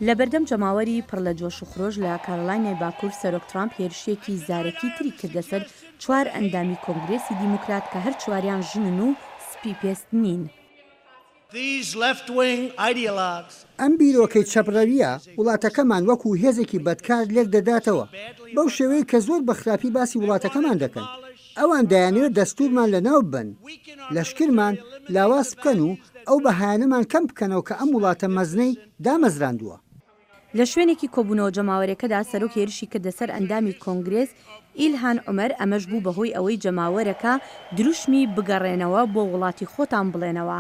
لە بەردەم جەماوەری پڕ لە جۆش و خرۆش لە کارۆلاینای باکوور سەرۆک ترامپ هێرشێکی زارەکی تری کردە سەر 4 ئەندامی کۆنگرێسی دیموکرات کە هەر چواریان ژنن و سپی پێست نین. ئەم بیرۆکەی چەپڕەویە وڵاتەکەمان وەکو هێزێکی بەدکار لێک دەداتەوە بەو شێوەیە کە زۆر بە خراپی باسی وڵاتەکەمان دەکەن. ئەوان دەیانەوێت دەستورمان لەناو بن، لەشکرمان لاواز بکەن و ئەو بەهانەمان کەم بکەنەوە کە ئەم وڵاتە مەزنەی دامەزراندووە. لە شوێنێکی کۆبوونەوە جەماوەرەکەدا سەرۆک هێرشی کردە سەر ئەندامی کۆنگرێس ئیلهان عومەر ئەمەش بوو بەهۆی ئەوەی جەماوەرەکە دروشمی بگەڕێنەوە بۆ وڵاتی خۆتان بڵێنەوە.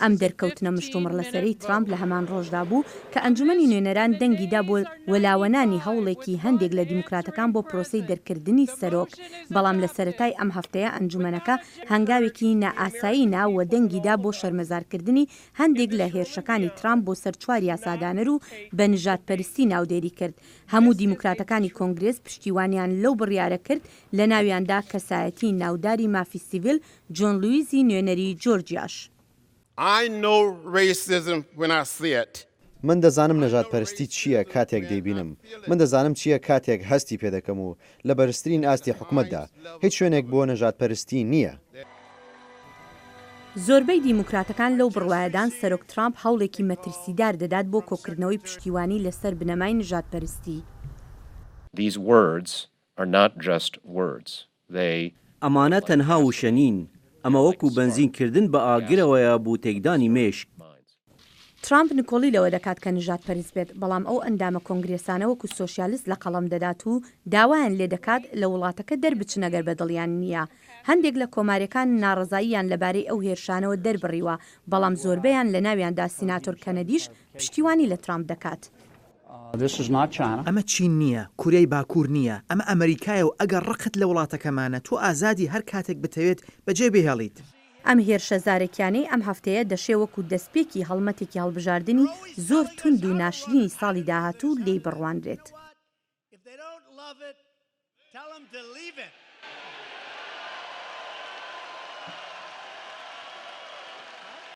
ئەم دەرکەوتنە مشتومڕ لەسەرەی ترامپ لە هەمان ڕۆژدا بوو کە ئەنجومەنی نوێنەران دەنگیدا بۆ وەلاوەنانی هەوڵێکی هەندێک لە دیموکراتەکان بۆ پرۆسەی دەرکردنی سەرۆک، بەڵام لە سەرەتای ئەم هەفتەیە ئەنجومەنەکە هەنگاوێکی نائاسایی ناوە دەنگیدا بۆ شەرمەزارکردنی هەندێک لە هێرشەکانی ترامپ بۆ سەر 4 یاسادانەر و بە نژادپەرستی ناودێری کرد. هەموو دیموکراتەکانی کۆنگرێس پشتیوانیان لەو بڕیارە کرد لە ناویاندا کەسایەتی ناوداری مافی سیڤیل جۆن لویزی نوێنەری جۆرجیاش. من دەزانم نەژادپەرستی چییە کاتێک دەیبینم، من دەزانم چییە کاتێک هەستی پێ دەکەم و لە بەرزترین ئاستی حکومەتدا هیچ شوێنێک بۆ نەژادپەرستی نییە. زۆربەی دیموکراتەکان لەو بڕوایەدان سەرۆک ترامپ هەوڵێکی مەترسیدار دەدات بۆ کۆکردنەوەی پشتیوانی لەسەر بنەمای نژادپەرستی. ئەمانە تەنها وشەنین، ئەمە وەکو بەنزینکردن بە ئاگرەوەیە بوو تێکدانی مێشک. ترامپ نکۆڵی لەوە دەکات کە نژادپەرست بێت، بەڵام ئەو ئەندامە کۆنگرێسانە وەکو سۆشیالیست لە قەڵەم دەدات و داوایان لێ دەکات لە وڵاتەکە دەربچن ئەگەر بەدڵیان نییە. هەندێک لە کۆماریەکان ناڕزاییان لەبارەی ئەو هێرشانەوە دەربڕیوە، بەڵام زۆربەیان لە ناویاندا سیناتۆر کەنەدیش پشتیوانی لە ترامپ دەکات. ئەمە چین نییە، کورەی باکوور نییە، ئەمە ئەمریکایە و ئەگەر ڕقت لە وڵاتەکەمانە تۆ ئازادی هەر کاتێک بتەوێت بەجێ بهێڵیت. ئەم هێرشە زارێکیانەی ئەم هەفتەیە دەشێ وەکو دەستپێکی هەڵمەتێکی هەڵبژاردننی زۆر توند و ناشرینی ساڵی داهاتوو لێی بڕوانرێت.